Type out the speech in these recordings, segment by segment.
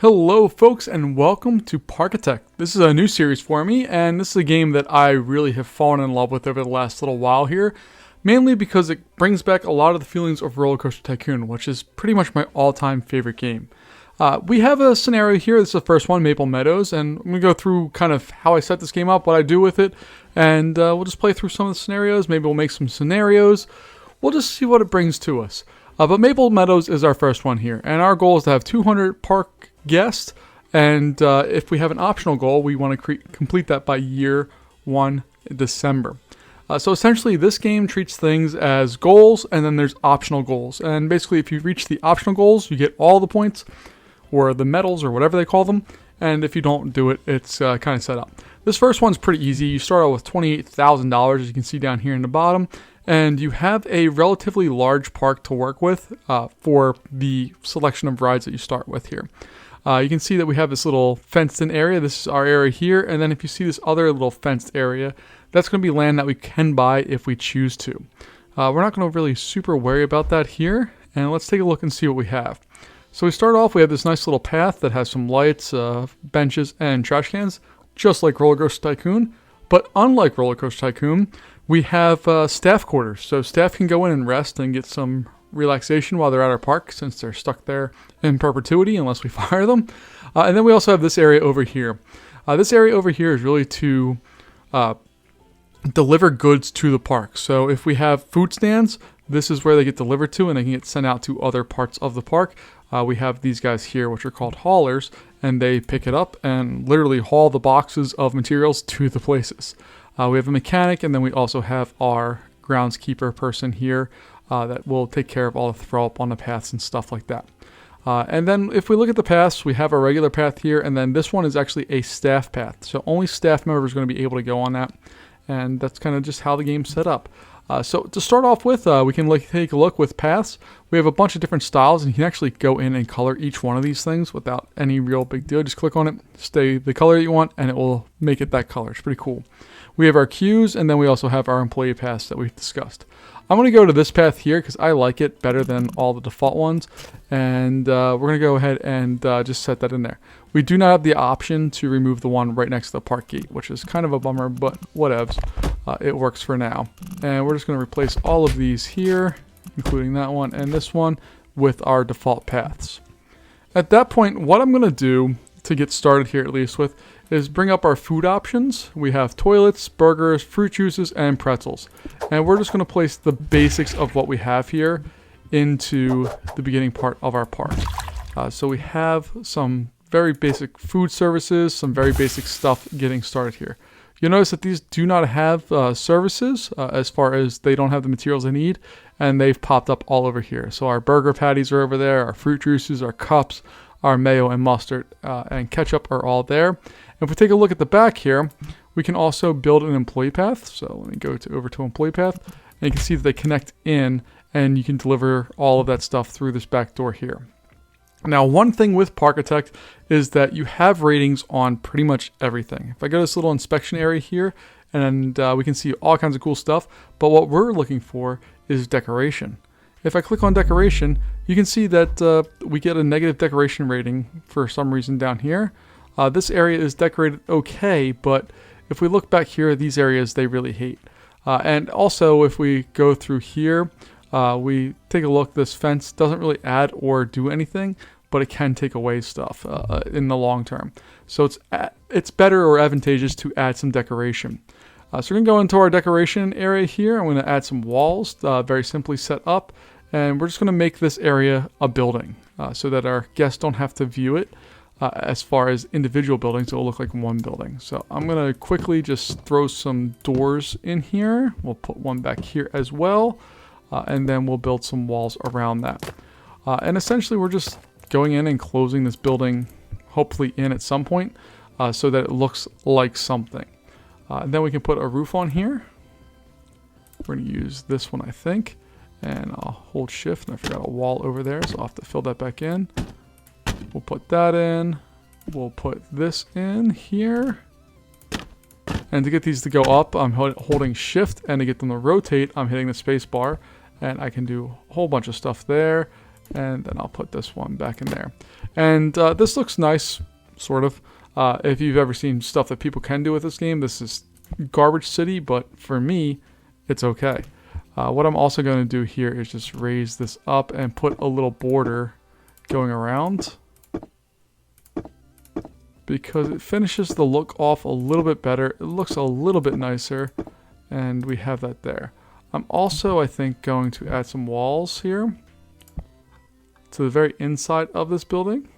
Hello folks and welcome to Parkitect. This is a new series for me, and this is a game that I really have fallen in love with over the last little while here, mainly because it brings back a lot of the feelings of Roller Coaster Tycoon, which is pretty much my all-time favorite game. We have a scenario here. This is the first one, Maple Meadows, and I'm going to go through kind of how I set this game up, what I do with it, and we'll just play through some of the scenarios. Maybe we'll make some scenarios. We'll just see what it brings to us. But Maple Meadows is our first one here, and our goal is to have 200 park guests, and if we have an optional goal, we want to complete that by year 1 December. So essentially, this game treats things as goals, and then there's optional goals. And basically, if you reach the optional goals, you get all the points, or the medals, or whatever they call them. And if you don't do it, it's kind of set up. This first one's pretty easy. You start out with $28,000, as you can see down here in the bottom. And you have a relatively large park to work with for the selection of rides that you start with here. You can see that we have this little fenced-in area. This is our area here. And then if you see this other little fenced area, that's going to be land that we can buy if we choose to. We're not going to really super worry about that here. And let's take a look and see what we have. So we start off, we have this nice little path that has some lights, benches, and trash cans, just like Roller Coaster Tycoon. But unlike Roller Coaster Tycoon, we have staff quarters. So staff can go in and rest and get some relaxation while they're at our park, since they're stuck there in perpetuity unless we fire them. And then we also have this area over here. This area over here is really to deliver goods to the park. So if we have food stands, this is where they get delivered to, and they can get sent out to other parts of the park. We have these guys here, which are called haulers, and they pick it up and literally haul the boxes of materials to the places. We have a mechanic, and then we also have our groundskeeper person here that will take care of all the throw up on the paths and stuff like that. And then if we look at the paths, we have a regular path here, and then this one is actually a staff path. So only staff members are going to be able to go on that, and that's kind of just how the game's set up. So to start off with, we can take a look with paths. We have a bunch of different styles, and you can actually go in and color each one of these things without any real big deal. Just click on it, stay the color that you want, and it will make it that color. It's pretty cool. We have our queues, and then we also have our employee paths that we've discussed. I'm going to go to this path here because I like it better than all the default ones, and we're going to go ahead and just set that in there. We do not have the option to remove the one right next to the park gate, which is kind of a bummer, but whatevs. It works for now. And we're just going to replace all of these here, including that one and this one, with our default paths. At that point, what I'm going to do to get started here, at least with, is bring up our food options. We have toilets, burgers, fruit juices, and pretzels. And we're just going to place the basics of what we have here into the beginning part of our park. So we have some very basic food services, some very basic stuff getting started here. You'll notice that these do not have services as far as they don't have the materials they need, and they've popped up all over here. So our burger patties are over there, our fruit juices, our cups, our mayo and mustard and ketchup are all there. If we take a look at the back here, we can also build an employee path. So let me go over to employee path, and you can see that they connect in, and you can deliver all of that stuff through this back door here. Now, one thing with Parkitect is that you have ratings on pretty much everything. If I go to this little inspection area here, and we can see all kinds of cool stuff, but what we're looking for is decoration. If I click on decoration, you can see that we get a negative decoration rating for some reason down here. This area is decorated okay, but if we look back here, these areas they really hate. And also, if we go through here, we take a look, this fence doesn't really add or do anything, but it can take away stuff in the long term. So it's better or advantageous to add some decoration. So we're going to go into our decoration area here. I'm going to add some walls, very simply set up, and we're just going to make this area a building so that our guests don't have to view it as far as individual buildings. It will look like one building. So I'm going to quickly just throw some doors in here. We'll put one back here as well. And then we'll build some walls around that. And essentially we're just going in and closing this building, hopefully in at some point, so that it looks like something. And then we can put a roof on here. We're going to use this one, I think. And I'll hold shift, and I forgot a wall over there, so I'll have to fill that back in. We'll put that in. We'll put this in here. And to get these to go up, I'm holding shift, and to get them to rotate, I'm hitting the space bar. And I can do a whole bunch of stuff there. And then I'll put this one back in there. And this looks nice, sort of. If you've ever seen stuff that people can do with this game, this is garbage city, but for me, it's okay. What I'm also going to do here is just raise this up and put a little border going around, because it finishes the look off a little bit better. It looks a little bit nicer, and we have that there. I'm also, I think, going to add some walls here to the very inside of this building.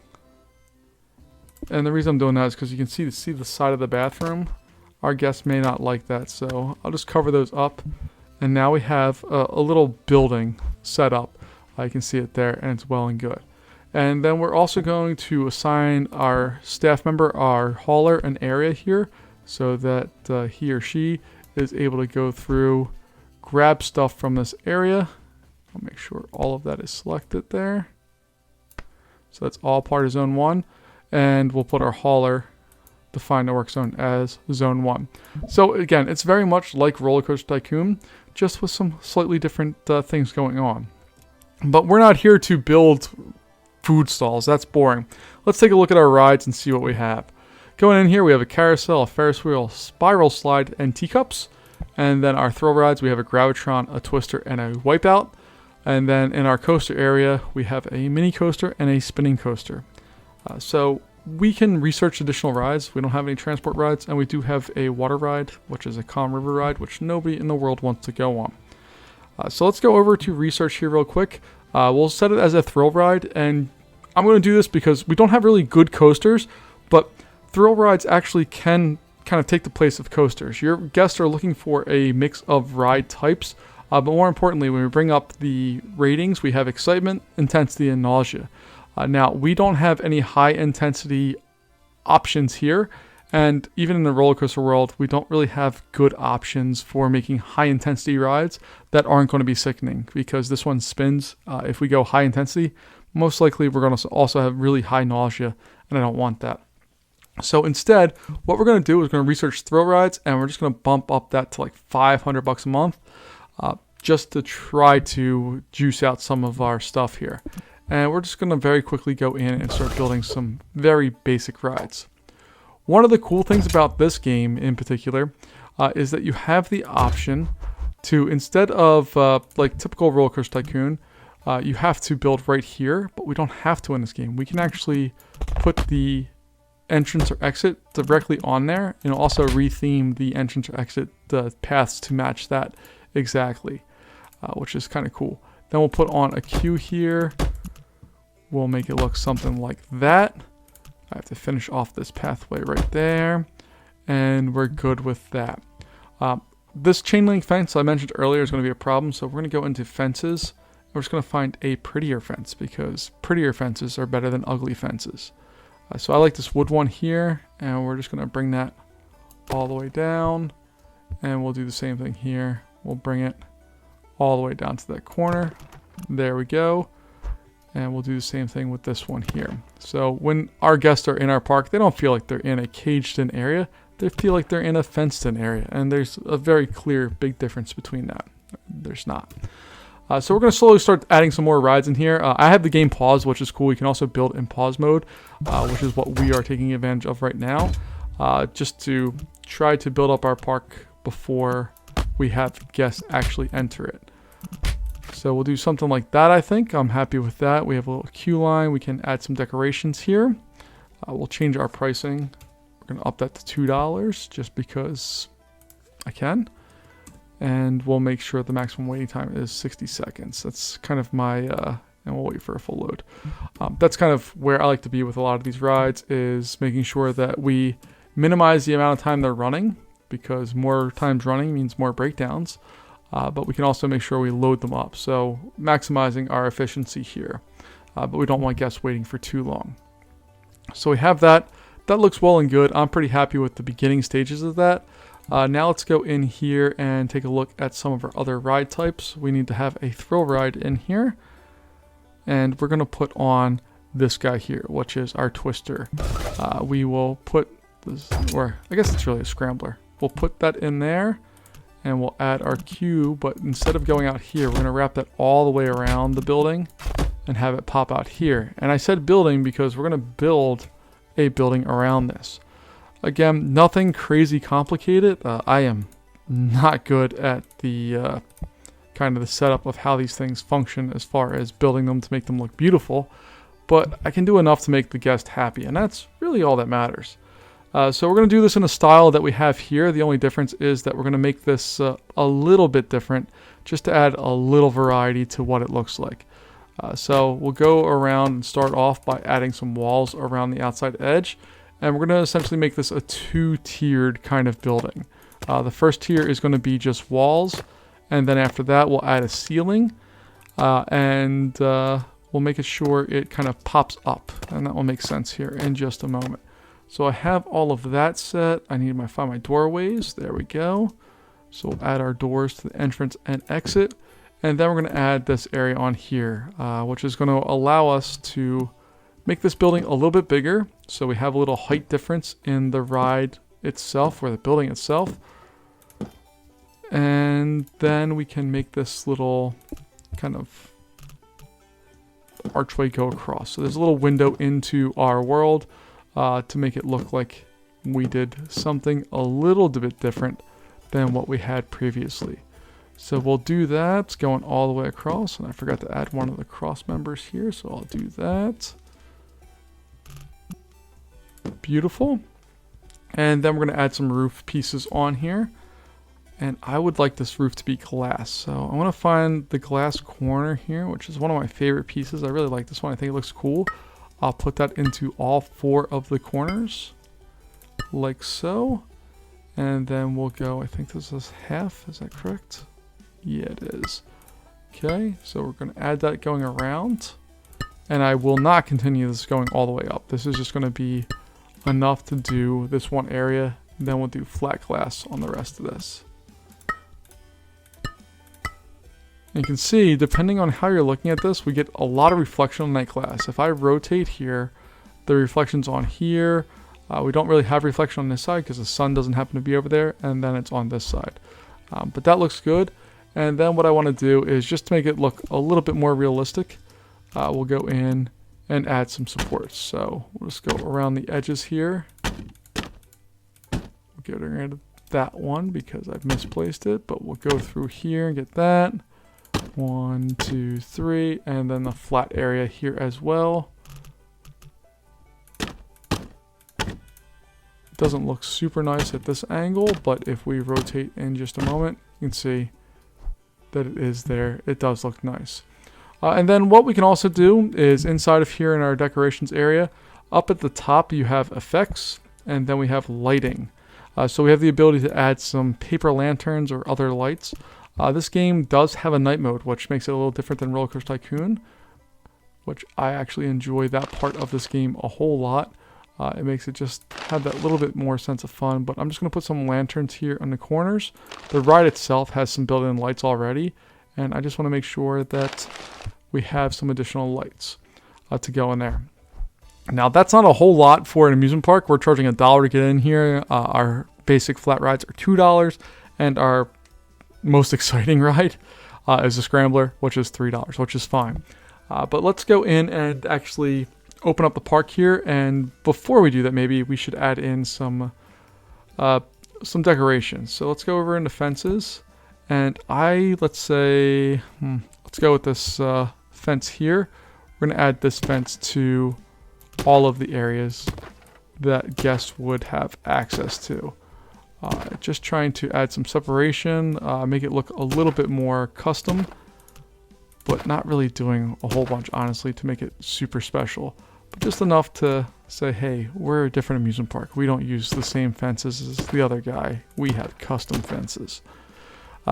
And the reason I'm doing that is because you can see the side of the bathroom. Our guests may not like that, so I'll just cover those up. And now we have a little building set up. You can see it there, and it's well and good. And then we're also going to assign our staff member, our hauler, an area here so that he or she is able to go through, grab stuff from this area. I'll make sure all of that is selected there. So that's all part of Zone 1. And we'll put our hauler, define the work zone as Zone 1. So again, it's very much like Roller Coaster Tycoon, just with some slightly different things going on. But we're not here to build food stalls. That's boring. Let's take a look at our rides and see what we have. Going in here, we have a carousel, a Ferris wheel, spiral slide, and teacups. And then our thrill rides, we have a Gravitron, a Twister, and a Wipeout. And then in our coaster area, we have a mini coaster and a spinning coaster. So we can research additional rides. We don't have any transport rides, and we do have a water ride, which is a calm river ride, which nobody in the world wants to go on. So let's go over to research here real quick. We'll set it as a thrill ride, and I'm going to do this because we don't have really good coasters, but thrill rides actually can kind of take the place of coasters. Your guests are looking for a mix of ride types, but more importantly, when we bring up the ratings, we have excitement, intensity, and nausea. Now, we don't have any high intensity options here, and even in the roller coaster world, we don't really have good options for making high intensity rides that aren't going to be sickening, because this one spins. If we go high intensity, most likely we're going to also have really high nausea, and I don't want that. So instead, what we're going to do is going to research thrill rides, and we're just going to bump up that to like $500 a month, just to try to juice out some of our stuff here. And we're just going to very quickly go in and start building some very basic rides. One of the cool things about this game in particular is that you have the option to, instead of like typical Roller Coaster Tycoon, you have to build right here, but we don't have to in this game. We can actually put the entrance or exit directly on there, and also retheme the entrance or exit paths to match that exactly, which is kind of cool. Then we'll put on a queue here. We'll make it look something like that. I have to finish off this pathway right there, and we're good with that. This chain link fence I mentioned earlier is going to be a problem, so we're going to go into fences. We're just going to find a prettier fence, because prettier fences are better than ugly fences. So I like this wood one here, and we're just going to bring that all the way down, and we'll do the same thing here. We'll bring it all the way down to that corner. There we go. And we'll do the same thing with this one here. So when our guests are in our park, they don't feel like they're in a caged-in area. They feel like they're in a fenced-in area. And there's a very clear, big difference between that. There's not. So we're going to slowly start adding some more rides in here. I have the game paused, which is cool. You can also build in pause mode, which is what we are taking advantage of right now, just to try to build up our park before we have guests actually enter it. So we'll do something like that, I think. I'm happy with that. We have a little queue line. We can add some decorations here. We'll change our pricing. We're going to up that to $2 just because I can. And we'll make sure the maximum waiting time is 60 seconds. That's kind of my, and we'll wait for a full load. That's kind of where I like to be with a lot of these rides, is making sure that we minimize the amount of time they're running, because more times running means more breakdowns. But we can also make sure we load them up. So maximizing our efficiency here. But we don't want guests waiting for too long. So we have that. That looks well and good. I'm pretty happy with the beginning stages of that. Now let's go in here and take a look at some of our other ride types. We need to have a thrill ride in here. And we're going to put on this guy here, which is our Twister. We will put this, or I guess it's really a scrambler. We'll put that in there. And we'll add our queue, but instead of going out here, we're going to wrap that all the way around the building and have it pop out here. And I said building because we're going to build a building around this. Again, nothing crazy complicated. I am not good at the kind of the setup of how these things function as far as building them to make them look beautiful, but I can do enough to make the guest happy, and that's really all that matters. So we're going to do this in a style that we have here. The only difference is that we're going to make this a little bit different just to add a little variety to what it looks like. So we'll go around and start off by adding some walls around the outside edge, and we're going to essentially make this a two-tiered kind of building. The first tier is going to be just walls, and then after that we'll add a ceiling, and we'll make it sure it kind of pops up, and that will make sense here in just a moment. So I have all of that set. I need to find my doorways. There we go. So we'll add our doors to the entrance and exit, and then we're going to add this area on here, which is going to allow us to make this building a little bit bigger. So we have a little height difference in the ride itself, or the building itself. And then we can make this little kind of archway go across. So there's a little window into our world to make it look like we did something a little bit different than what we had previously. So we'll do that going all the way across. And I forgot to add one of the cross members here, so I'll do that. Beautiful. And then we're going to add some roof pieces on here. And I would like this roof to be glass. So I want to find the glass corner here, which is one of my favorite pieces. I really like this one. I think it looks cool. I'll put that into all 4 of the corners, like so. And then we'll go, I think this is half. Is that correct? Yeah, it is. Okay, so we're going to add that going around. And I will not continue this going all the way up. This is just going to be enough to do this one area. Then we'll do flat glass on the rest of this. You can see, depending on how you're looking at this, we get a lot of reflection on that glass. If I rotate here, the reflection's on here. We don't really have reflection on this side because the sun doesn't happen to be over there, and then it's on this side. But that looks good. And then what I want to do is just to make it look a little bit more realistic, we'll go in and add some supports. So we'll just go around the edges here. We'll get rid of that one because I've misplaced it, but we'll go through here and get that. 1, 2, 3, and then the flat area here as well. Doesn't look super nice at this angle, but if we rotate in just a moment, you can see that it is there. It does look nice. And then what we can also do is inside of here in our decorations area, up at the top you have effects, and then we have lighting. So we have the ability to add some paper lanterns or other lights. This game does have a night mode, which makes it a little different than Roller Coaster Tycoon, which I actually enjoy that part of this game a whole lot. It makes it just have that little bit more sense of fun, but I'm just going to put some lanterns here on the corners. The ride itself has some built-in lights already, and I just want to make sure that we have some additional lights to go in there. Now, that's not a whole lot for an amusement park. We're charging $1 to get in here. Our basic flat rides are $2, and our most exciting ride is a scrambler, which is $3, which is fine. But let's go in and actually open up the park here. And before we do that, maybe we should add in some decorations. So let's go over into fences, and let's go with this fence here. We're going to add this fence to all of the areas that guests would have access to. Just trying to add some separation, make it look a little bit more custom, but not really doing a whole bunch, honestly, to make it super special. But just enough to say, hey, we're a different amusement park. We don't use the same fences as the other guy. We have custom fences.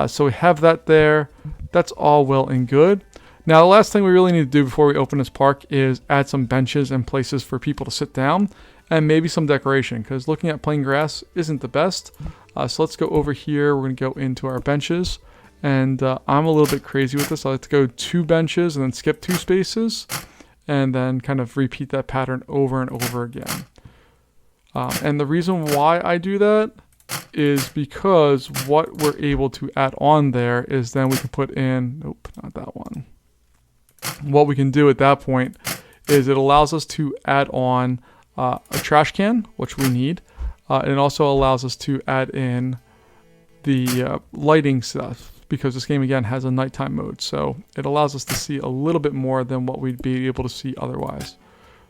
So we have that there. That's all well and good. Now, the last thing we really need to do before we open this park is add some benches and places for people to sit down, and maybe some decoration, because looking at plain grass isn't the best. So let's go over here. We're going to go into our benches, and I'm a little bit crazy with this. I like to go 2 benches and then skip 2 spaces, and then kind of repeat that pattern over and over again. And the reason why I do that is because what we're able to add on there is then we can put in, nope, not that one. what we can do at that point is it allows us to add on a trash can, which we need. And it also allows us to add in the lighting stuff, because this game again has a nighttime mode, so it allows us to see a little bit more than what we'd be able to see otherwise.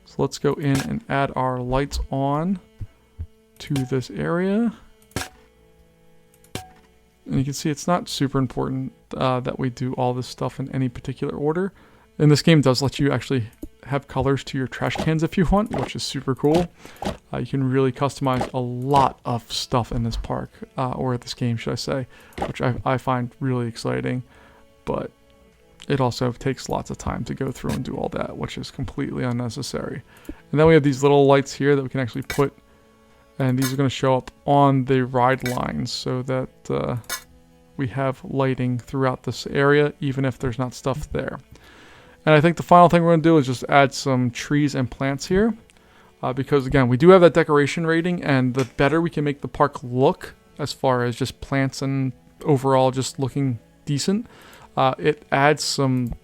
So let's go in and add our lights on to this area. And you can see it's not super important that we do all this stuff in any particular order. And this game does let you actually have colors to your trash cans if you want, which is super cool. You can really customize a lot of stuff in this park, or this game, should I say, which I find really exciting. But it also takes lots of time to go through and do all that, which is completely unnecessary. And then we have these little lights here that we can actually put, and these are going to show up on the ride lines so that we have lighting throughout this area, even if there's not stuff there. And I think the final thing we're going to do is just add some trees and plants here. Because again, we do have that decoration rating, and the better we can make the park look as far as just plants and overall just looking decent, it adds some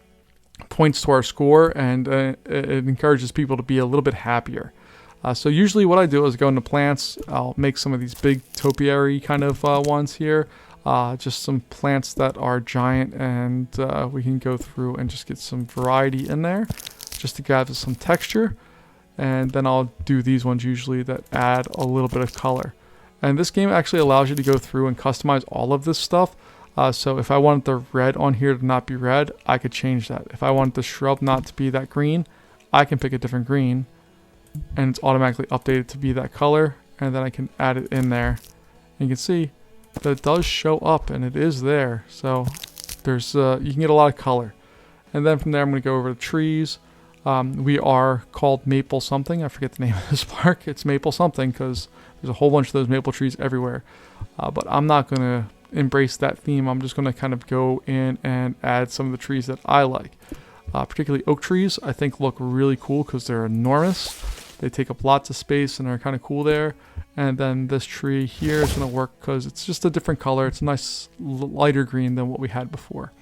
points to our score, and it encourages people to be a little bit happier. So usually what I do is go into plants. I'll make some of these big topiary kind of ones here. Just some plants that are giant, and we can go through and just get some variety in there just to gather some texture. And then I'll do these ones usually that add a little bit of color. And this game actually allows you to go through and customize all of this stuff. So if I wanted the red on here to not be red, I could change that. If I want the shrub not to be that green, I can pick a different green, and it's automatically updated to be that color, and then I can add it in there. And you can see that it does show up, and it is there. So there's you can get a lot of color. And then from there I'm going to go over to trees. We are called Maple something. I forget the name of this park. It's Maple something because there's a whole bunch of those maple trees everywhere. But I'm not going to embrace that theme. I'm just going to kind of go in and add some of the trees that I like. Particularly oak trees, I think look really cool because they're enormous. They take up lots of space and are kind of cool there. And then this tree here is going to work because it's just a different color. It's a nice lighter green than what we had before.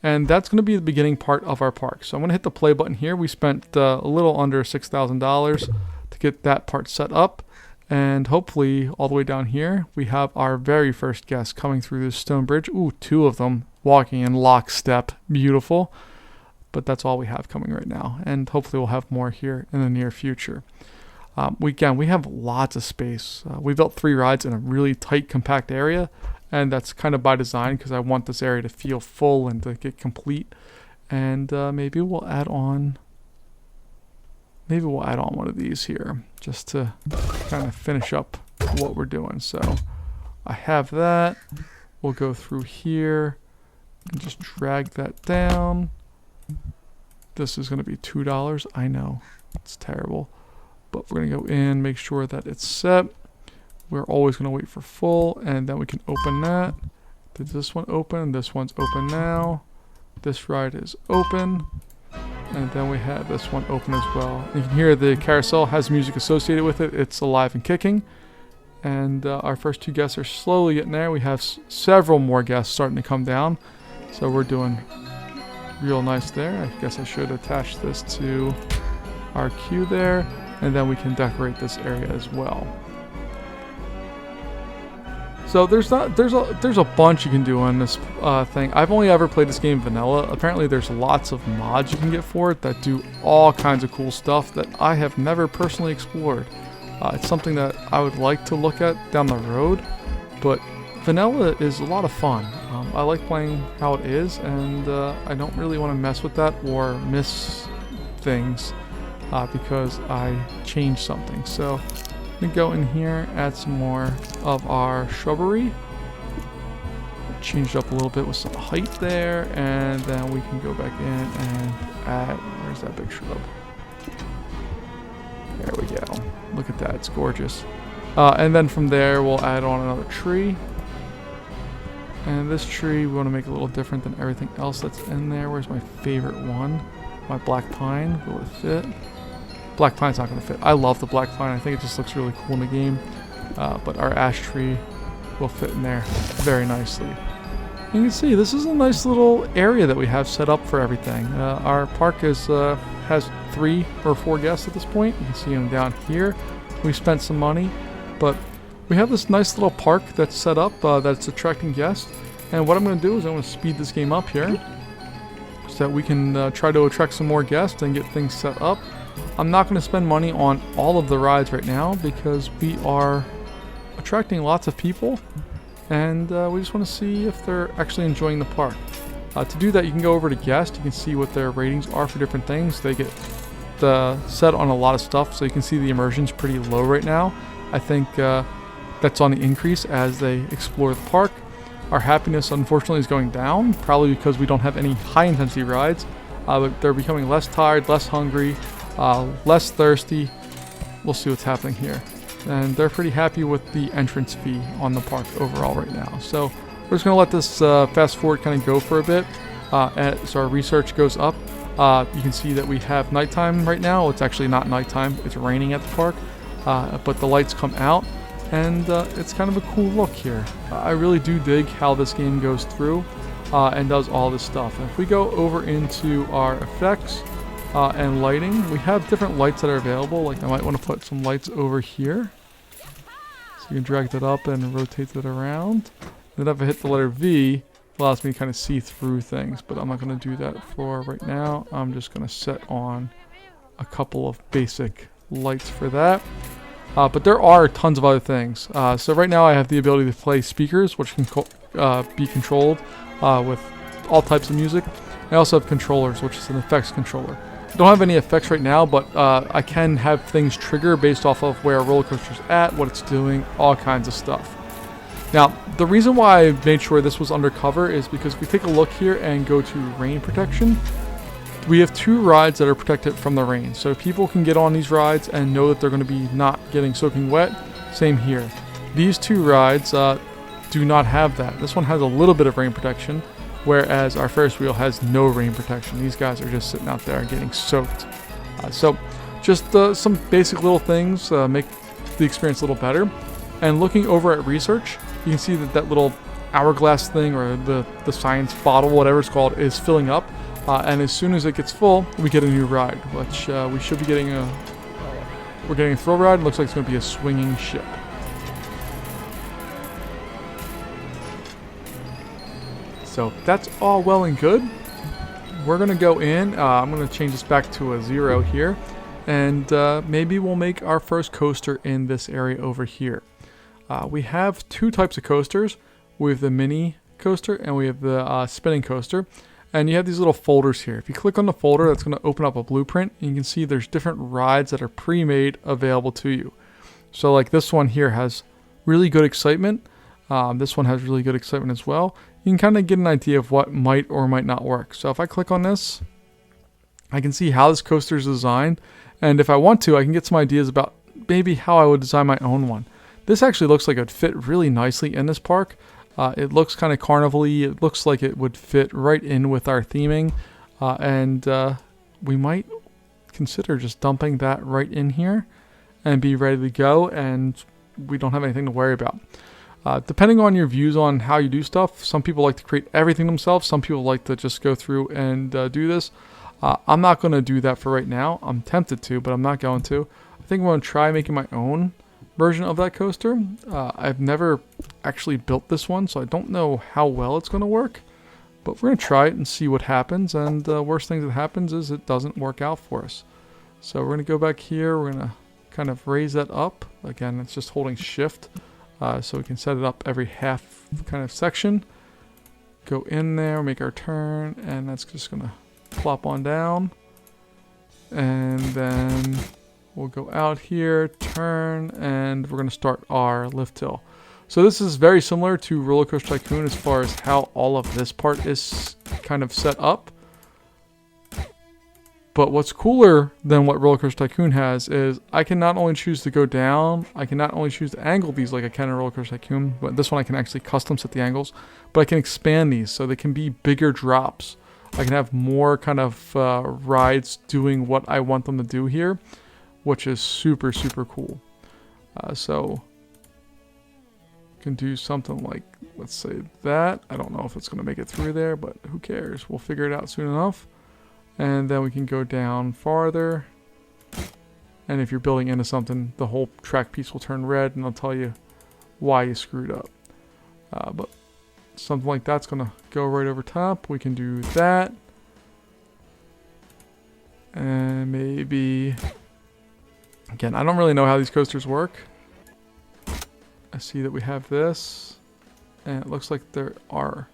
And that's going to be the beginning part of our park. So I'm going to hit the play button here. We spent a little under $6,000 to get that part set up. And hopefully all the way down here, we have our very first guest coming through this stone bridge. Ooh, 2 of them walking in lockstep. Beautiful. But that's all we have coming right now. And hopefully we'll have more here in the near future. We have lots of space. We built 3 rides in a really tight, compact area. And that's kind of by design because I want this area to feel full and to get complete. And maybe we'll add on one of these here just to kind of finish up what we're doing. So I have that. We'll go through here and just drag that down. This is going to be $2. I know, it's terrible. But we're going to go in, make sure that it's set. We're always going to wait for full, and then we can open that. Did this one open? This one's open now. This ride is open. And then we have this one open as well. You can hear the carousel has music associated with it. It's alive and kicking. And our first 2 guests are slowly getting there. We have several more guests starting to come down. So we're doing real nice there. I guess I should attach this to our queue there. And then we can decorate this area as well. So there's a bunch you can do on this thing. I've only ever played this game vanilla. Apparently there's lots of mods you can get for it that do all kinds of cool stuff that I have never personally explored. It's something that I would like to look at down the road, but vanilla is a lot of fun. I like playing how it is, and I don't really want to mess with that or miss things because I changed something. So we go in here, add some more of our shrubbery, change it up a little bit with some height there, and then we can go back in and add, where's that big shrub? There we go. Look at that, it's gorgeous. And then from there we'll add on another tree. And this tree we want to make a little different than everything else that's in there. Where's my favorite one? My black pine, will it fit? Black pine's not going to fit. I love the black pine. I think it just looks really cool in the game. But our ash tree will fit in there very nicely. You can see this is a nice little area that we have set up for everything. Our park is has 3 or 4 guests at this point. You can see them down here. We spent some money, but we have this nice little park that's set up that's attracting guests. And what I'm going to do is I'm going to speed this game up here so that we can try to attract some more guests and get things set up. I'm not going to spend money on all of the rides right now because we are attracting lots of people, and we just want to see if they're actually enjoying the park. To do that, you can go over to guest. You can see what their ratings are for different things. They get set on a lot of stuff, so you can see the immersion's pretty low right now. I think that's on the increase as they explore the park. Our happiness, unfortunately, is going down, probably because we don't have any high-intensity rides. But they're becoming less tired, less hungry, less thirsty. We'll see what's happening here. And they're pretty happy with the entrance fee on the park overall right now. So we're just going to let this fast forward kind of go for a bit as our research goes up. You can see that we have nighttime right now. It's actually not nighttime. It's raining at the park. But the lights come out. And it's kind of a cool look here. I really do dig how this game goes through and does all this stuff. And if we go over into our effects and lighting, we have different lights that are available. Like I might want to put some lights over here. So you can drag that up and rotate that around. Then if I hit the letter V, it allows me to kind of see through things. But I'm not going to do that for right now. I'm just going to set on a couple of basic lights for that. But there are tons of other things. So right now I have the ability to play speakers, which can be controlled with all types of music. I also have controllers, which is an effects controller. I don't have any effects right now, but I can have things trigger based off of where a roller coaster's at, what it's doing, all kinds of stuff. Now, the reason why I made sure this was undercover is because if we take a look here and go to rain protection, we have 2 rides that are protected from the rain. So people can get on these rides and know that they're going to be not getting soaking wet. Same here. These 2 rides do not have that. This one has a little bit of rain protection, whereas our Ferris wheel has no rain protection. These guys are just sitting out there getting soaked. So just some basic little things make the experience a little better. And looking over at research, you can see that that little hourglass thing, or the science bottle, whatever it's called, is filling up. And as soon as it gets full, we get a new ride, which we should be getting we're getting a thrill ride. It looks like it's going to be a swinging ship. So that's all well and good. We're going to go in. I'm going to change this back to a 0 here. And maybe we'll make our first coaster in this area over here. We have 2 types of coasters. We have the mini coaster and we have the spinning coaster. And you have these little folders here. If you click on the folder, that's going to open up a blueprint. And you can see there's different rides that are pre-made available to you. So like this one here has really good excitement. This one has really good excitement as well. You can kind of get an idea of what might or might not work. So if I click on this, I can see how this coaster is designed. And if I want to, I can get some ideas about maybe how I would design my own one. This actually looks like it would fit really nicely in this park. It looks kind of carnival-y. It looks like it would fit right in with our theming. And we might consider just dumping that right in here and be ready to go. And we don't have anything to worry about. Depending on your views on how you do stuff, some people like to create everything themselves. Some people like to just go through and do this. I'm not going to do that for right now. I'm tempted to, but I'm not going to. I think I'm going to try making my own version of that coaster. I've never actually built this one, so I don't know how well it's going to work. But we're going to try it and see what happens. And the worst thing that happens is it doesn't work out for us. So we're going to go back here. We're going to kind of raise that up. Again, it's just holding shift. So we can set it up every half kind of section. Go in there, make our turn, and that's just going to plop on down. And then we'll go out here, turn, and we're going to start our lift hill. So this is very similar to Roller Coaster Tycoon as far as how all of this part is kind of set up. But what's cooler than what Roller Coaster Tycoon has is I can not only choose to go down, I can not only choose to angle these like I can in Roller Coaster Tycoon, but this one I can actually custom set the angles, but I can expand these so they can be bigger drops. I can have more kind of rides doing what I want them to do here, which is super, super cool. So can do something like, let's say that. I don't know if it's going to make it through there, but who cares? We'll figure it out soon enough. And then we can go down farther. And if you're building into something, the whole track piece will turn red and it'll tell you why you screwed up. But something like that's going to go right over top. We can do that. And maybe... Again, I don't really know how these coasters work. I see that we have this. And it looks like there are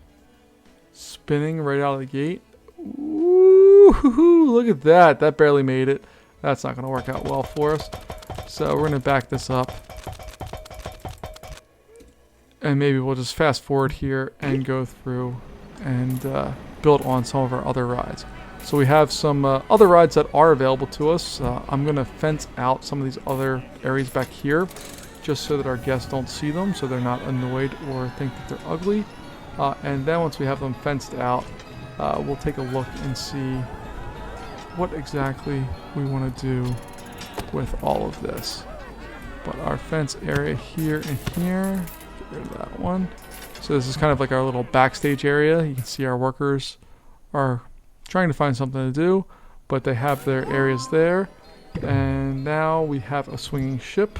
spinning right out of the gate. Ooh, look at that. That barely made it. That's not going to work out well for us. So we're going to back this up. And maybe we'll just fast forward here and go through and build on some of our other rides. So we have some other rides that are available to us. I'm going to fence out some of these other areas back here just so that our guests don't see them, so they're not annoyed or think that they're ugly. And then once we have them fenced out, we'll take a look and see what exactly we want to do with all of this. But our fence area here and here, get rid of that one. So this is kind of like our little backstage area. You can see our workers are trying to find something to do, but they have their areas there. And now we have a swinging ship,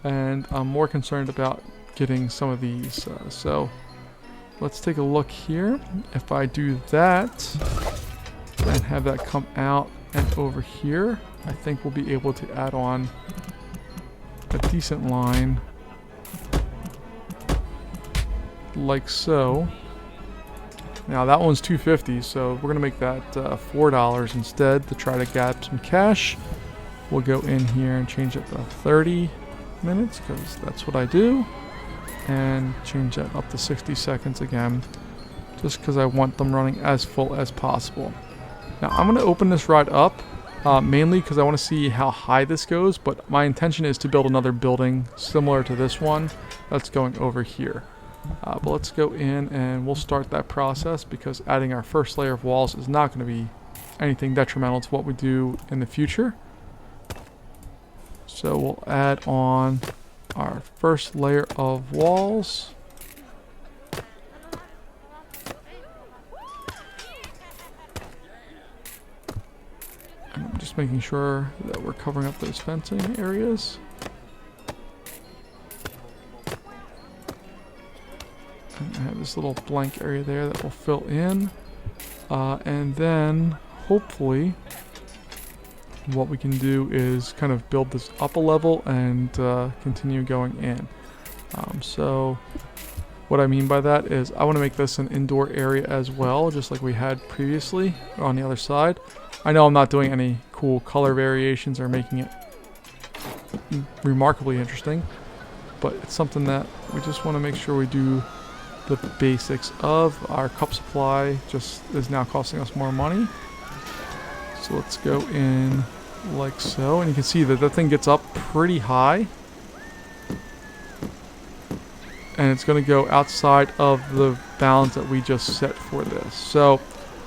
and I'm more concerned about getting some of these. So let's take a look here. If I do that and have that come out and over here, I think we'll be able to add on a decent line like so. Now that one's $2.50, so we're gonna make that $4 instead to try to grab some cash. We'll go in here and change it to 30 minutes because that's what I do, and change that up to 60 seconds again, just because I want them running as full as possible. Now I'm gonna open this ride up mainly because I want to see how high this goes, but my intention is to build another building similar to this one that's going over here. But let's go in and we'll start that process, because adding our first layer of walls is not going to be anything detrimental to what we do in the future. So we'll add on our first layer of walls. And I'm just making sure that we're covering up those fencing areas. And I have this little blank area there that will fill in. And then hopefully what we can do is kind of build this up a level and continue going in. So what I mean by that is I want to make this an indoor area as well, just like we had previously on the other side. I know I'm not doing any cool color variations or making it remarkably interesting, but it's something that we just want to make sure we do the basics of. Our cup supply just is now costing us more money. So let's go in like so, and you can see that that thing gets up pretty high. And it's going to go outside of the bounds that we just set for this. So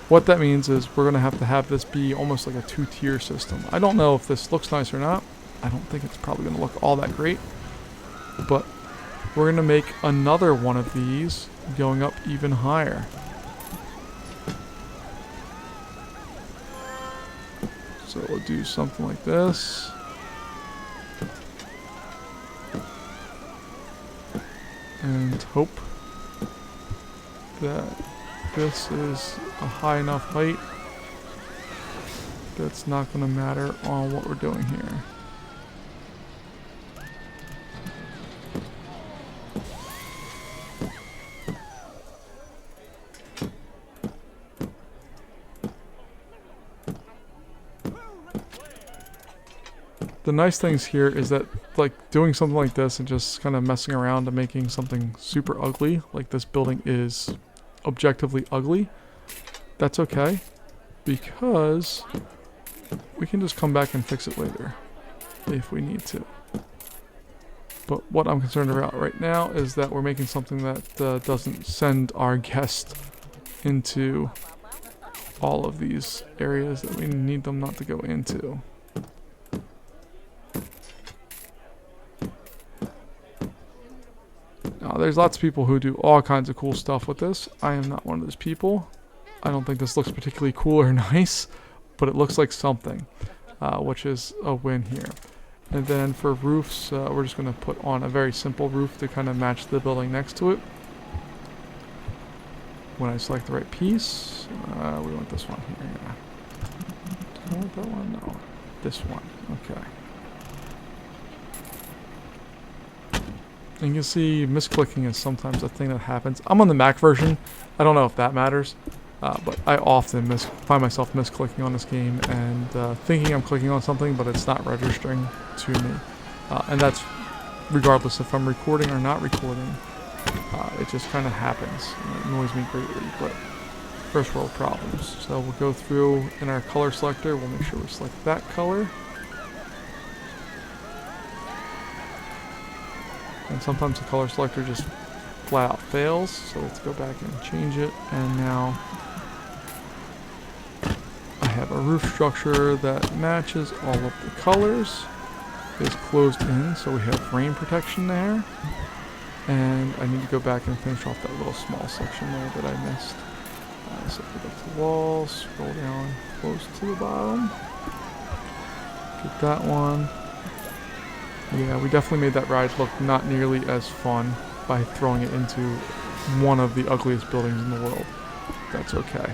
what that means is we're going to have this be almost like a two-tier system. I don't know if this looks nice or not. I don't think it's probably going to look all that great. But we're going to make another one of these going up even higher. So we'll do something like this. And hope that this is a high enough height that's not going to matter on what we're doing here. The nice things here is that, like, doing something like this and just kind of messing around and making something super ugly, like this building is objectively ugly, that's okay, because we can just come back and fix it later if we need to. But what I'm concerned about right now is that we're making something that doesn't send our guest into all of these areas that we need them not to go into. Now Now, there's lots of people who do all kinds of cool stuff with this. I am not one of those people. I don't think this looks particularly cool or nice, but it looks like something, which is a win here. And then for roofs, we're just going to put on a very simple roof to kind of match the building next to it. When I select the right piece, we want this one here. Yeah. Do I want that one? No. This one. Okay. And you can see misclicking is sometimes a thing that happens. I'm on the Mac version. I don't know if that matters, but I often find myself misclicking on this game and thinking I'm clicking on something, but it's not registering to me. And that's regardless if I'm recording or not recording. It just kind of happens. It annoys me greatly, but first world problems. So we'll go through in our color selector. We'll make sure we select that color. And sometimes the color selector just flat out fails, so let's go back and change it. And now I have a roof structure that matches all of the colors. It's closed in, so we have rain protection there. And I need to go back and finish off that little small section there that I missed. So go up to the wall, scroll down close to the bottom. Get that one. Yeah, we definitely made that ride look not nearly as fun by throwing it into one of the ugliest buildings in the world. That's okay.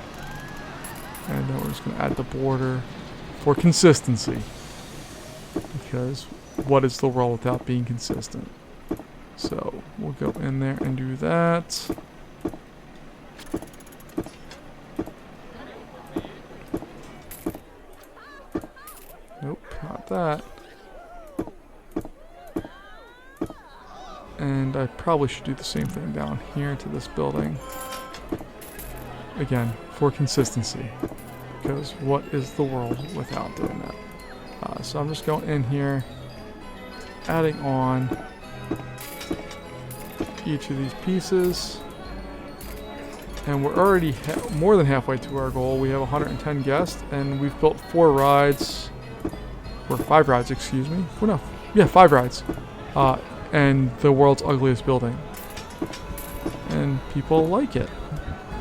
And then we're just going to add the border for consistency. Because what is the world without being consistent? So we'll go in there and do that. Nope, not that. And I probably should do the same thing down here to this building. Again, for consistency. Because what is the world without doing that? So I'm just going in here, adding on each of these pieces. And we're already more than halfway to our goal. We have 110 guests, and we've built 4 rides. Or 5 rides, excuse me. Oh, no. Yeah, 5 rides. And the world's ugliest building. And people like it.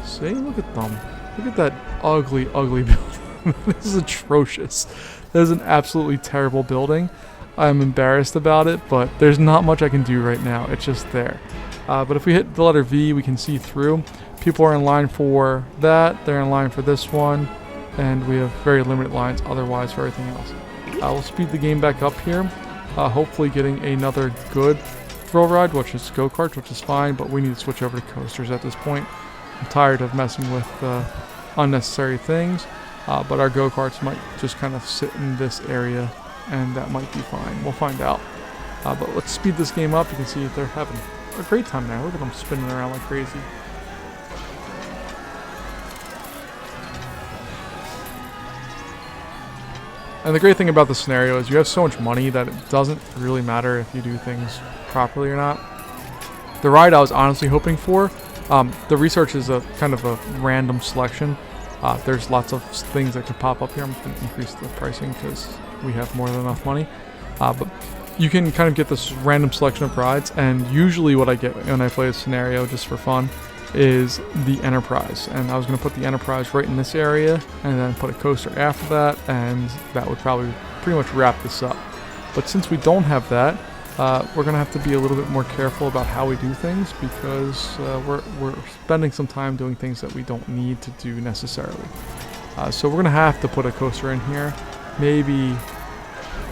See? Look at them. Look at that ugly, ugly building. This is atrocious. That is an absolutely terrible building. I'm embarrassed about it, but there's not much I can do right now. It's just there. But if we hit the letter V, we can see through. People are in line for that. They're in line for this one. And we have very limited lines otherwise for everything else. We'll speed the game back up here. Hopefully getting another good thrill ride, which is go-karts, which is fine, but we need to switch over to coasters at this point. I'm tired of messing with unnecessary things, but our go-karts might just kind of sit in this area, and that might be fine. We'll find out. But let's speed this game up. You can see they're having a great time now. Look at them spinning around like crazy. And the great thing about the scenario is you have so much money that it doesn't really matter if you do things properly or not. The ride I was honestly hoping for, the research is a kind of a random selection. There's lots of things that could pop up here. I'm going to increase the pricing because we have more than enough money. But you can kind of get this random selection of rides, and usually what I get when I play a scenario just for fun is the Enterprise. And I was going to put the Enterprise right in this area and then put a coaster after that, and that would probably pretty much wrap this up. But since we don't have that, we're going to have to be a little bit more careful about how we do things, because we're spending some time doing things that we don't need to do necessarily. So we're going to have to put a coaster in here. Maybe,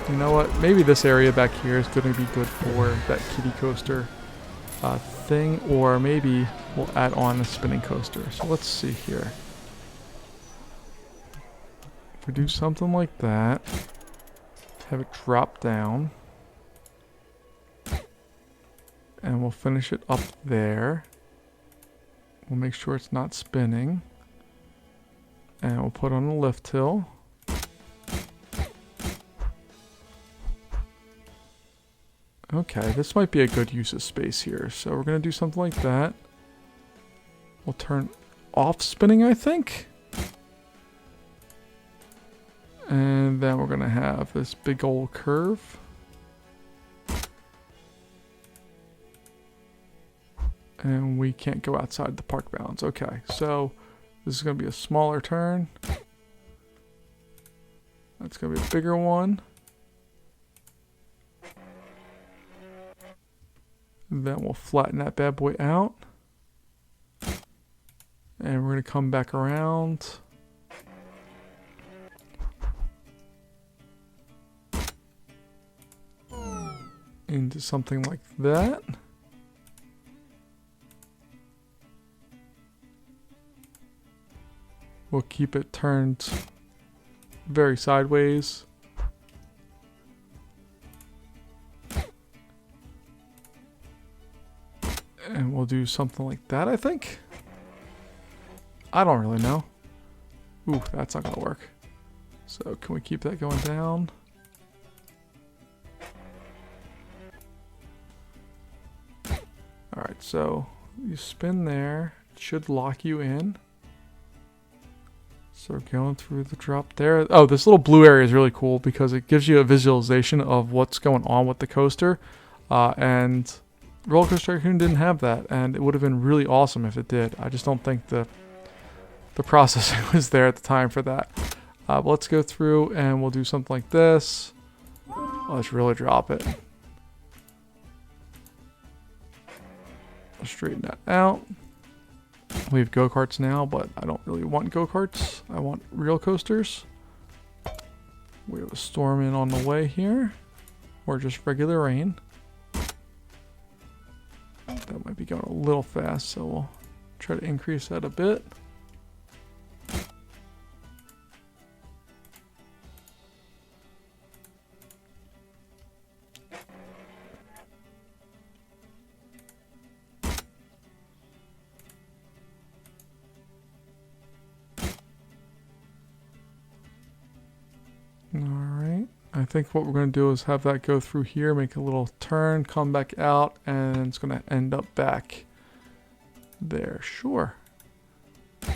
you know what, maybe this area back here is going to be good for that kiddie coaster thing, or maybe we'll add on a spinning coaster. So let's see here. If we do something like that, have it drop down, and we'll finish it up there. We'll make sure it's not spinning, and we'll put on the lift hill. Okay, this might be a good use of space here. So we're going to do something like that. We'll turn off spinning, I think. And then we're going to have this big old curve. And we can't go outside the park bounds. Okay, so this is going to be a smaller turn. That's going to be a bigger one. Then we'll flatten that bad boy out. And we're going to come back around. Into something like that. We'll keep it turned very sideways. And we'll do something like that, I think. I don't really know. Ooh, that's not gonna work. So can we keep that going down? Alright, so you spin there. It should lock you in. So we're going through the drop there. Oh, this little blue area is really cool because it gives you a visualization of what's going on with the coaster. And Roller Coaster Tycoon didn't have that, and it would have been really awesome if it did. I just don't think the processing was there at the time for that. But let's go through and we'll do something like this. Let's really drop it. Straighten that out. We have go-karts now, but I don't really want go-karts. I want real coasters. We have a storm in on the way here. Or just regular rain. That might be going a little fast, so we'll try to increase that a bit. Alright, I think what we're going to do is have that go through here, make a little turn, come back out, and it's going to end up back there. Sure. So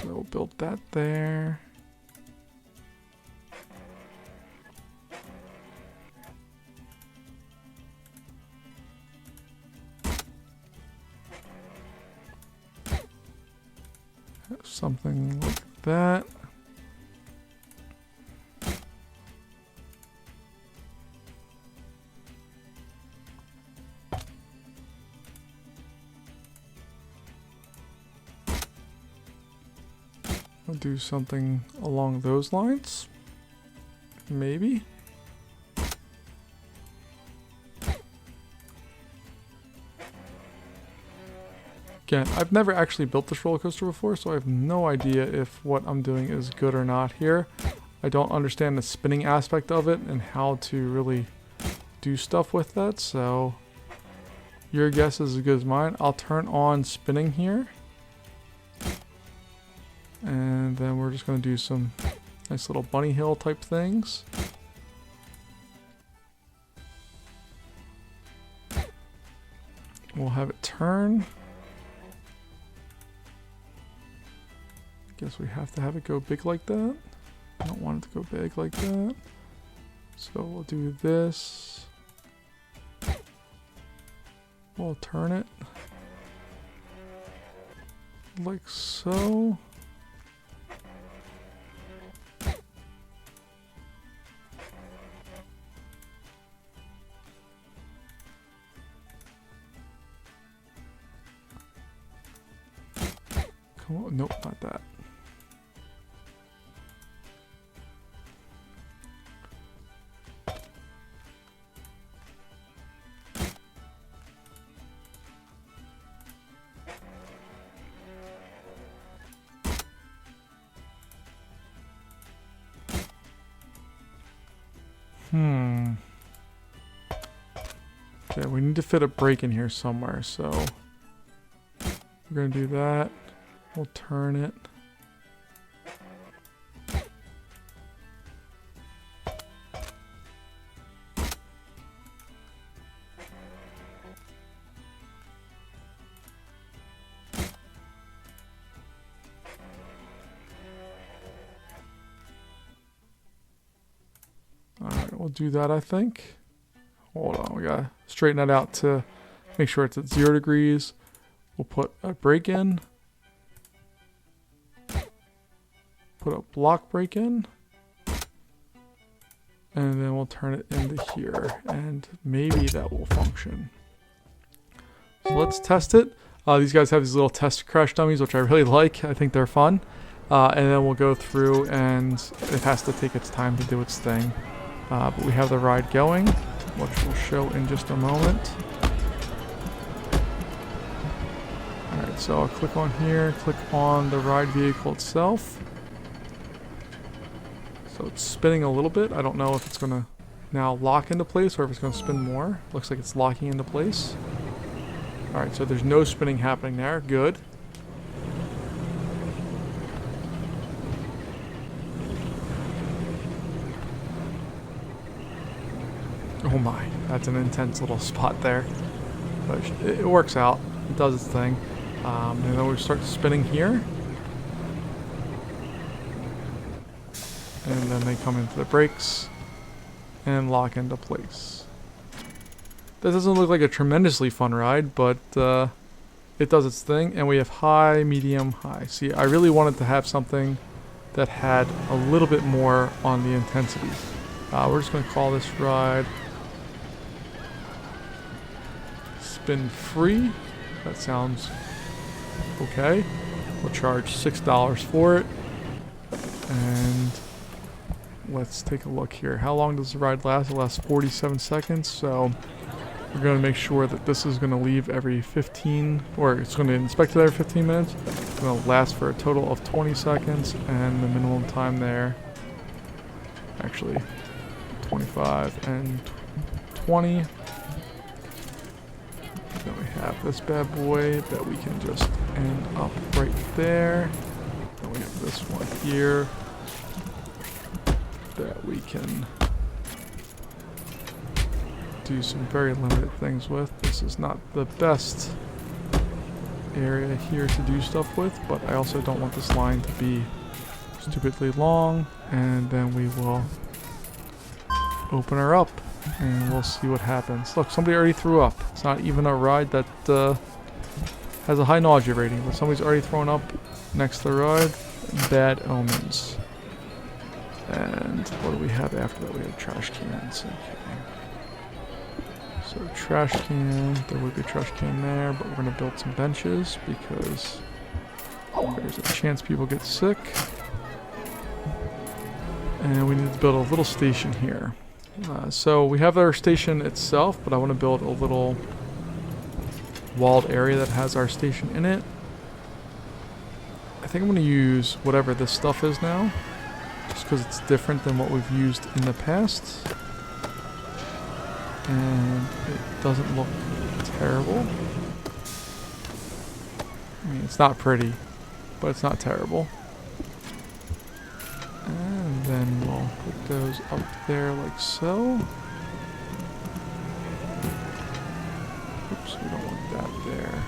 we'll build that there. Something like that. I'll do something along those lines. Maybe. Again, I've never actually built this roller coaster before, so I have no idea if what I'm doing is good or not here. I don't understand the spinning aspect of it and how to really do stuff with that, so your guess is as good as mine. I'll turn on spinning here. And then we're just going to do some nice little bunny hill type things. We'll have it turn. Guess we have to have it go big like that. I don't want it to go big like that. So we'll do this. We'll turn it like so. Come on, nope, not that. Okay, we need to fit a brake in here somewhere, so we're gonna do that. We'll turn it. Alright, we'll do that, I think. Hold on, we gotta straighten that out to make sure it's at 0 degrees. We'll put a break in. Put a block break in. And then we'll turn it into here. And maybe that will function. So let's test it. These guys have these little test crash dummies, which I really like. I think they're fun. And then we'll go through, and it has to take its time to do its thing. But we have the ride going, which we'll show in just a moment. Alright, so I'll click on here, click on the ride vehicle itself. So it's spinning a little bit. I don't know if it's going to now lock into place or if it's going to spin more. Looks like it's locking into place. Alright, so there's no spinning happening there. Good. Oh my, that's an intense little spot there. But it works out. It does its thing. And then we start spinning here. And then they come into the brakes and lock into place. This doesn't look like a tremendously fun ride, but it does its thing. And we have high, medium, high. See, I really wanted to have something that had a little bit more on the intensity. We're just going to call this ride Spin Free. That sounds okay. We'll charge $6 for it. And let's take a look here. How long does the ride last? It lasts 47 seconds. So we're going to make sure that this is going to leave every 15, or it's going to inspect it every 15 minutes. It's going to last for a total of 20 seconds, and the minimum time there, actually 25 and 20. Then we have this bad boy that we can just end up right there. Then we have this one here that we can do some very limited things with. This is not the best area here to do stuff with, but I also don't want this line to be stupidly long. And then we will open her up and we'll see what happens. Look, somebody already threw up. It's not even a ride that has a high nausea rating, but somebody's already thrown up next to the ride. Bad omens. And what do we have after that? We have trash cans. Okay. So trash can, there would be a trash can there, but we're going to build some benches because there's a chance people get sick. And we need to build a little station here. So we have our station itself, but I want to build a little walled area that has our station in it. I think I'm going to use whatever this stuff is now, just because it's different than what we've used in the past. And it doesn't look terrible. I mean, it's not pretty, but it's not terrible. And then we'll put those up there like so. Oops, we don't want that there.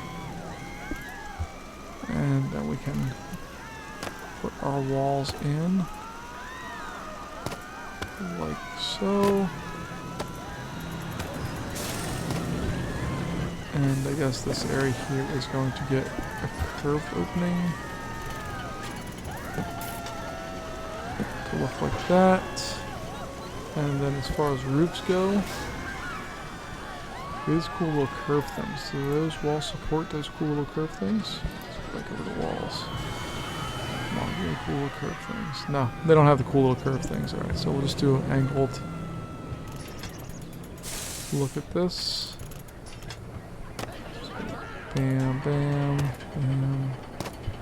And then we can put our walls in like so. And I guess this area here is going to get a curved opening to look like that. And then as far as roofs go, these cool little curved things. Do those walls support those cool little curved things? Let's go back over the walls. Come on, give me cool little curved things. No, they don't have the cool little curved things. Alright, so we'll just do an angled look at this. Bam, bam, bam,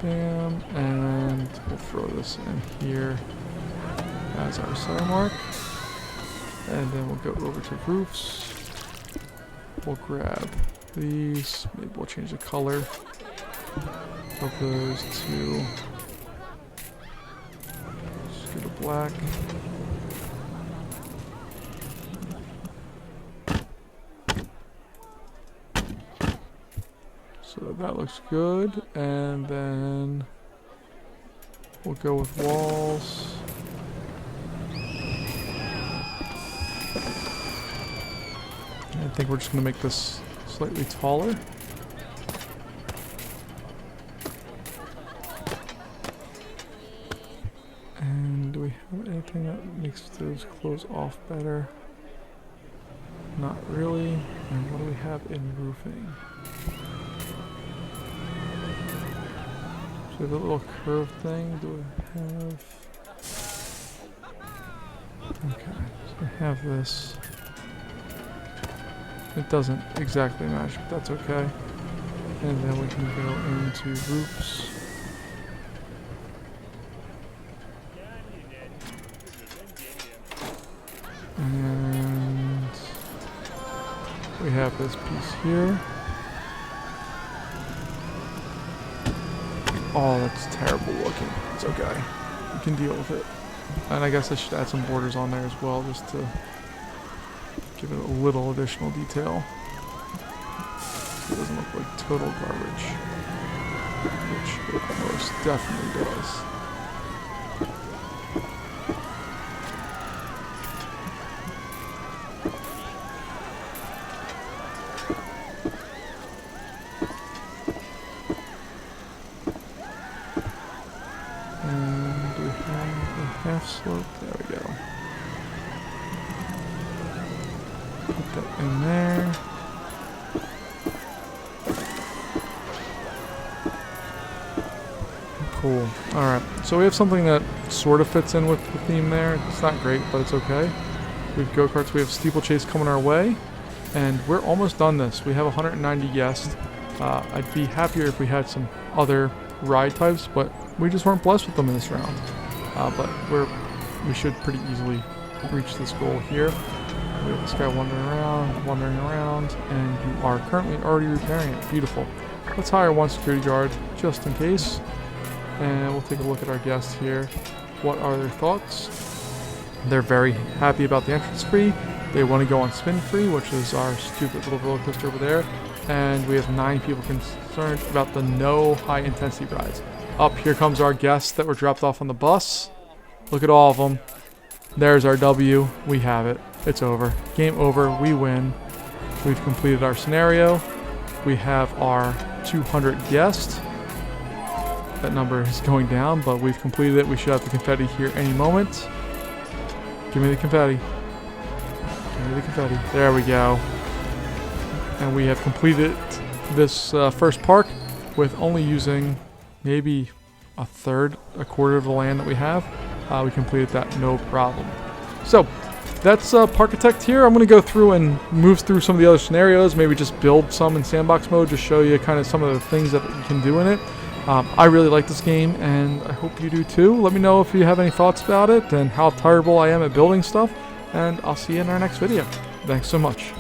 bam, and we'll throw this in here as our center mark. And then we'll go over to roofs. We'll grab these. Maybe we'll change the color of those to just get a black. So that looks good, and then we'll go with walls. I think we're just going to make this slightly taller. And do we have anything that makes those close off better? Not really. And what do we have in roofing? So the little curve thing, do I have? Okay, so I have this. It doesn't exactly match, but that's okay. And then we can go into roofs. And we have this piece here. Oh, that's terrible looking. It's okay. We can deal with it. And I guess I should add some borders on there as well, just to give it a little additional detail. So it doesn't look like total garbage, which it most definitely does. And we have a half slope. There we go. Put that in there. Cool. Alright, so we have something that sort of fits in with the theme there. It's not great, but it's okay. We have go-karts, we have steeplechase coming our way, and we're almost done this. We have 190 guests. I'd be happier if we had some other ride types, but we just weren't blessed with them in this round. But we should pretty easily reach this goal here. We have this guy wandering around, and you are currently already repairing it. Beautiful. Let's hire one security guard just in case. And we'll take a look at our guests here. What are their thoughts? They're very happy about the entrance fee. They want to go on spin free, which is our stupid little roller coaster over there. And we have 9 people concerned about the no high intensity rides. Up here comes our guests that were dropped off on the bus. Look at all of them. There's our W. We have it. It's over. Game over. We win. We've completed our scenario. We have our 200 guests. That number is going down, but we've completed it. We should have the confetti here any moment. Give me the confetti. Give me the confetti. There we go. And we have completed this first park with only using maybe a quarter of the land that we have. We completed that no problem. So that's Parkitect here. I'm going to go through and move through some of the other scenarios, maybe just build some in sandbox mode to show you kind of some of the things that you can do in it. I really like this game, and I hope you do too. Let me know if you have any thoughts about it and how terrible I am at building stuff, and I'll see you in our next video. Thanks so much.